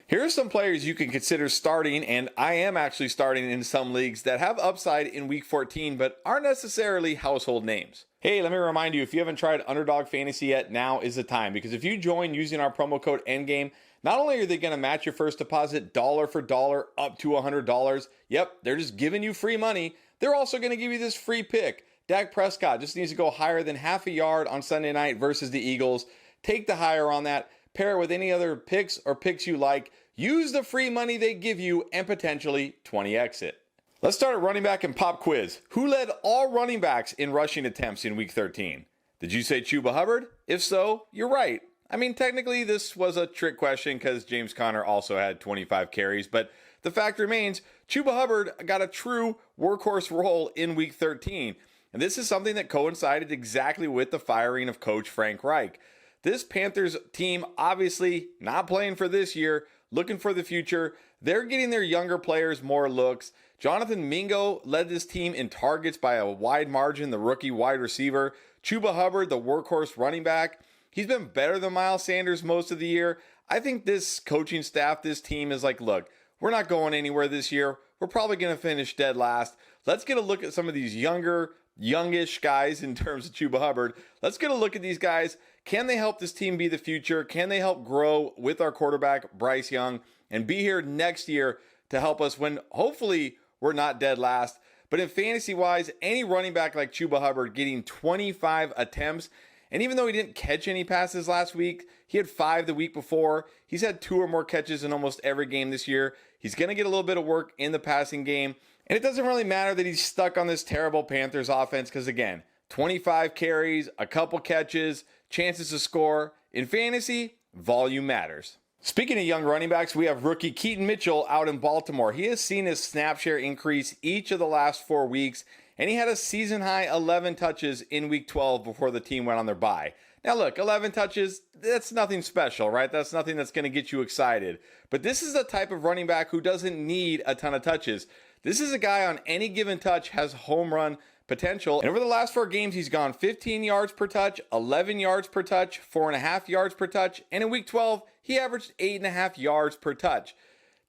Here are some players you can consider starting, and I am actually starting in some leagues that have upside in week 14 but aren't necessarily household names. Hey, let me remind you, if you haven't tried Underdog Fantasy yet, now is the time, because if you join using our promo code ENDGAME, not only are they going to match your first deposit dollar for dollar up to $100, yep, they're just giving you free money, they're also going to give you this free pick. Dak Prescott just needs to go higher than half a yard on Sunday night versus the Eagles. Take the higher on that, pair it with any other picks or picks you like, use the free money they give you, and potentially 20x it. Let's start at running back and pop quiz. Who led all running backs in rushing attempts in week 13? Did you say Chuba Hubbard? If so, you're right. I mean, technically this was a trick question because James Conner also had 25 carries, but the fact remains, Chuba Hubbard got a true workhorse role in week 13. And this is something that coincided exactly with the firing of coach Frank Reich. This Panthers team obviously not playing for this year, looking for the future. They're getting their younger players more looks. Jonathan Mingo led this team in targets by a wide margin, the rookie wide receiver. Chuba Hubbard, the workhorse running back. He's been better than Miles Sanders most of the year. I think this coaching staff, this team is like, look, we're not going anywhere this year. We're probably going to finish dead last. Let's get a look at some of these youngish guys in terms of Chuba Hubbard. Let's get a look at these guys. Can they help this team be the future? Can they help grow with our quarterback, Bryce Young, and be here next year to help us when hopefully we're not dead last? But in fantasy-wise, any running back like Chuba Hubbard getting 25 attempts, and even though he didn't catch any passes last week, he had 5 the week before. He's had 2 or more catches in almost every game this year. He's going to get a little bit of work in the passing game. And it doesn't really matter that he's stuck on this terrible Panthers offense because, again, 25 carries, a couple catches, chances to score. In fantasy, volume matters. Speaking of young running backs, we have rookie Keaton Mitchell out in Baltimore. He has seen his snap share increase each of the last 4 weeks, and he had a season-high 11 touches in week 12 before the team went on their bye. Now look, 11 touches, that's nothing special, right? That's nothing that's going to get you excited. But this is the type of running back who doesn't need a ton of touches. This is a guy on any given touch has home run potential. And over the last 4 games, he's gone 15 yards per touch, 11 yards per touch, 4.5 yards per touch. And in week 12, he averaged 8.5 yards per touch.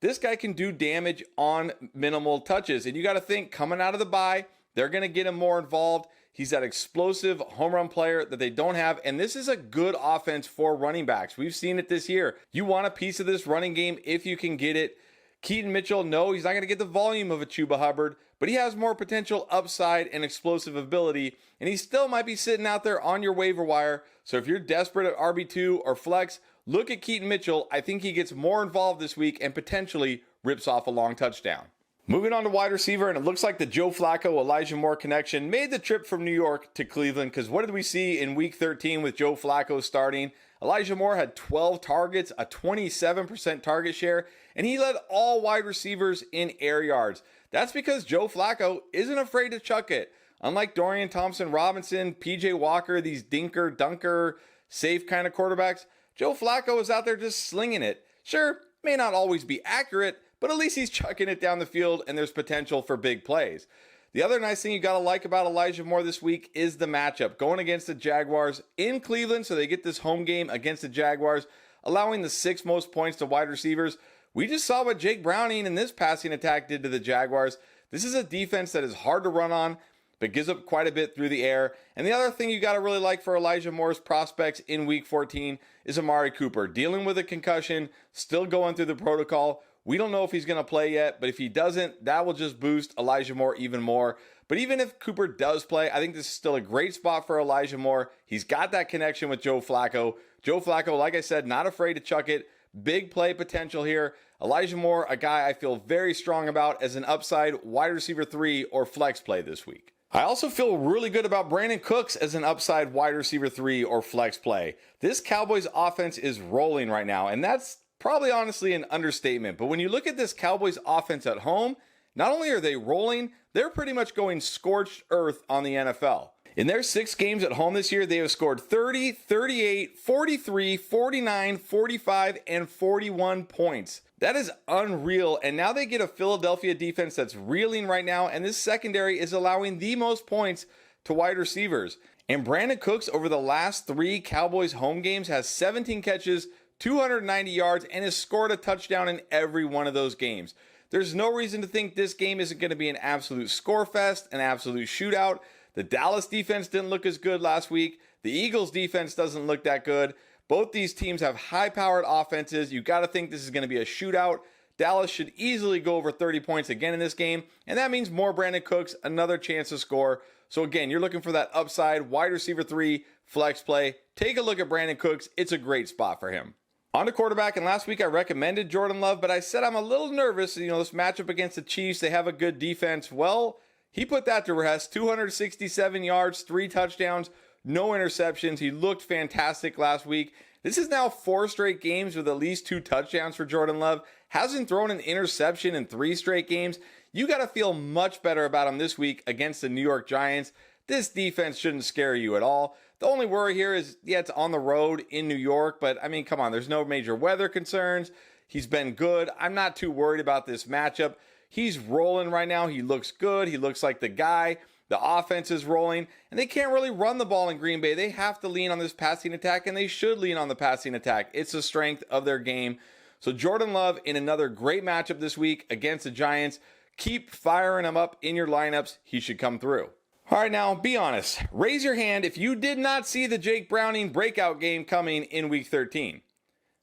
This guy can do damage on minimal touches. And you got to think, coming out of the bye, they're going to get him more involved. He's that explosive home run player that they don't have. And this is a good offense for running backs. We've seen it this year. You want a piece of this running game if you can get it. Keaton Mitchell, no, he's not going to get the volume of a Chuba Hubbard, but he has more potential upside and explosive ability, and he still might be sitting out there on your waiver wire. So if you're desperate at RB2 or flex, look at Keaton Mitchell. I think he gets more involved this week and potentially rips off a long touchdown. Moving on to wide receiver, and it looks like the Joe Flacco-Elijah Moore connection made the trip from New York to Cleveland, because what did we see in week 13 with Joe Flacco starting? Elijah Moore had 12 targets, a 27% target share, and he led all wide receivers in air yards. That's because Joe Flacco isn't afraid to chuck it. Unlike Dorian Thompson-Robinson, PJ Walker, these dinker, dunker, safe kind of quarterbacks, Joe Flacco is out there just slinging it. Sure, may not always be accurate, but at least he's chucking it down the field and there's potential for big plays. The other nice thing you got to like about Elijah Moore this week is the matchup. Going against the Jaguars in Cleveland, so they get this home game against the Jaguars, allowing the 6th most points to wide receivers. We just saw what Jake Browning and this passing attack did to the Jaguars. This is a defense that is hard to run on, but gives up quite a bit through the air. And the other thing you got to really like for Elijah Moore's prospects in week 14 is Amari Cooper. Dealing with a concussion, still going through the protocol. We don't know if he's going to play yet, but if he doesn't, that will just boost Elijah Moore even more. But even if Cooper does play, I think this is still a great spot for Elijah Moore. He's got that connection with Joe Flacco. Joe Flacco, like I said, not afraid to chuck it. Big play potential here. Elijah Moore, a guy I feel very strong about as an upside wide receiver 3 or flex play this week. I also feel really good about Brandon Cooks as an upside wide receiver 3 or flex play. This Cowboys offense is rolling right now, and that's probably honestly an understatement. But when you look at this Cowboys offense at home, not only are they rolling, they're pretty much going scorched earth on the NFL. In their 6 games at home this year, they have scored 30, 38, 43, 49, 45, and 41 points. That is unreal. And now they get a Philadelphia defense that's reeling right now, and this secondary is allowing the most points to wide receivers. And Brandon Cooks over the last 3 Cowboys home games has 17 catches, 290 yards, and has scored a touchdown in every one of those games. There's no reason to think this game isn't going to be an absolute score fest, an absolute shootout. The Dallas defense didn't look as good last week. The Eagles defense doesn't look that good. Both these teams have high-powered offenses. You got to think this is going to be a shootout. Dallas should easily go over 30 points again in this game, and that means more Brandon Cooks, another chance to score. So again, you're looking for that upside, wide receiver 3, flex play. Take a look at Brandon Cooks. It's a great spot for him. On to quarterback, and last week I recommended Jordan Love, but I said I'm a little nervous. This matchup against the Chiefs, they have a good defense. Well, he put that to rest. 267 yards, 3 touchdowns, no interceptions. He looked fantastic last week. This is now 4 straight games with at least 2 touchdowns for Jordan Love. Hasn't thrown an interception in 3 straight games. You got to feel much better about him this week against the New York Giants. This defense shouldn't scare you at all. The only worry here is, it's on the road in New York, but come on, there's no major weather concerns. He's been good. I'm not too worried about this matchup. He's rolling right now. He looks good. He looks like the guy. The offense is rolling, and they can't really run the ball in Green Bay. They have to lean on this passing attack, and they should lean on the passing attack. It's the strength of their game. So Jordan Love in another great matchup this week against the Giants. Keep firing him up in your lineups. He should come through. All right, now be honest. Raise your hand if you did not see the Jake Browning breakout game coming in Week 13.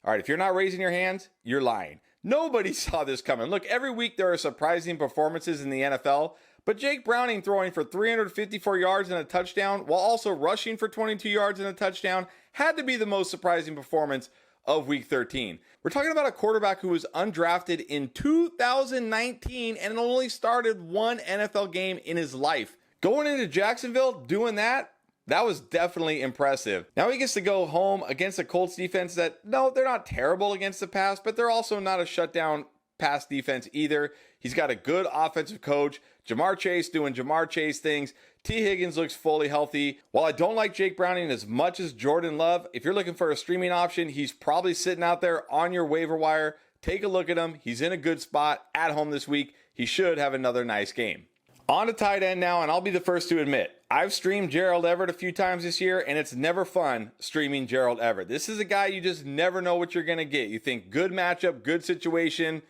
All right, if you're not raising your hands, you're lying. Nobody saw this coming. Look, every week there are surprising performances in the NFL, but Jake Browning throwing for 354 yards and a touchdown while also rushing for 22 yards and a touchdown had to be the most surprising performance of Week 13. We're talking about a quarterback who was undrafted in 2019 and only started 1 NFL game in his life. Going into Jacksonville, doing that was definitely impressive. Now he gets to go home against a Colts defense that, no, they're not terrible against the pass, but they're also not a shutdown pass defense either. He's got a good offensive coach. Jamar Chase doing Jamar Chase things. T. Higgins looks fully healthy. While I don't like Jake Browning as much as Jordan Love, if you're looking for a streaming option, he's probably sitting out there on your waiver wire. Take a look at him. He's in a good spot at home this week. He should have another nice game. On to tight end now, and I'll be the first to admit, I've streamed Gerald Everett a few times this year, and it's never fun streaming Gerald Everett. This is a guy you just never know what you're going to get. You think good matchup, good situation,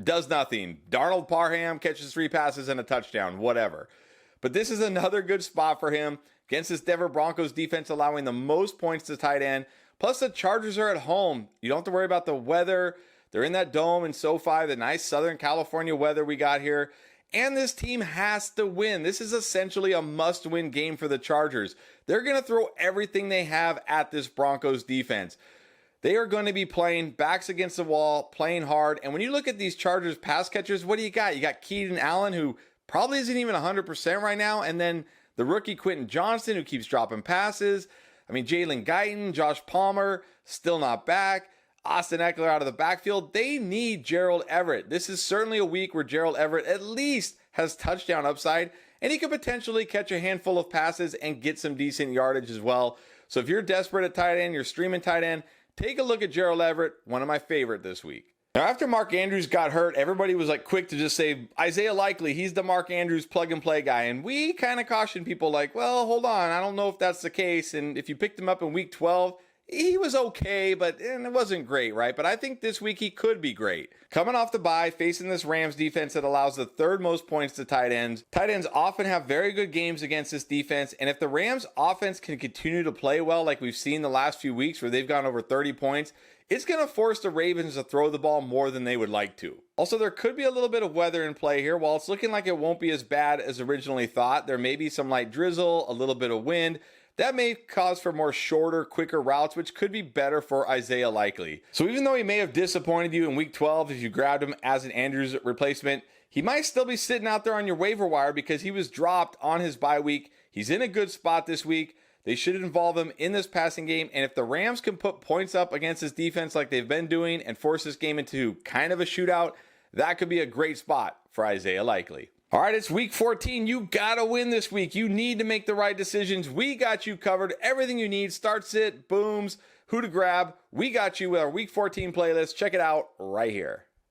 does nothing. Darnold Parham catches 3 passes and a touchdown, whatever. But this is another good spot for him against this Denver Broncos defense, allowing the most points to tight end. Plus, the Chargers are at home. You don't have to worry about the weather. They're in that dome in SoFi, the nice Southern California weather we got here. And this team has to win. This is essentially a must-win game for the Chargers. They're going to throw everything they have at this Broncos defense. They are going to be playing backs against the wall, playing hard. And when you look at these Chargers pass catchers, what do you got? You got Keaton Allen, who probably isn't even 100% right now. And then the rookie Quentin Johnston, who keeps dropping passes. Jalen Guyton, Josh Palmer, still not back. Austin Eckler out of the backfield. They need Gerald Everett. This is certainly a week where Gerald Everett at least has touchdown upside, and he could potentially catch a handful of passes and get some decent yardage as well. So if you're desperate at tight end, you're streaming tight end, take a look at Gerald Everett, one of my favorite this week. Now, after Mark Andrews got hurt, everybody was quick to just say, Isaiah Likely, he's the Mark Andrews plug-and-play guy. And we kind of cautioned people well, hold on, I don't know if that's the case. And if you picked him up in Week 12, he was okay, but it wasn't great, right? But I think this week he could be great. Coming off the bye, facing this Rams defense that allows the 3rd most points to tight ends. Tight ends often have very good games against this defense, and if the Rams offense can continue to play well like we've seen the last few weeks where they've gone over 30 points, it's going to force the Ravens to throw the ball more than they would like to. Also, there could be a little bit of weather in play here. While it's looking like it won't be as bad as originally thought, there may be some light drizzle, a little bit of wind. That may cause for more shorter, quicker routes, which could be better for Isaiah Likely. So even though he may have disappointed you in Week 12 if you grabbed him as an Andrews replacement, he might still be sitting out there on your waiver wire because he was dropped on his bye week. He's in a good spot this week. They should involve him in this passing game. And if the Rams can put points up against this defense like they've been doing and force this game into kind of a shootout, that could be a great spot for Isaiah Likely. All right, it's Week 14. You got to win this week. You need to make the right decisions. We got you covered. Everything you need, start, sit, booms, who to grab. We got you with our Week 14 playlist. Check it out right here.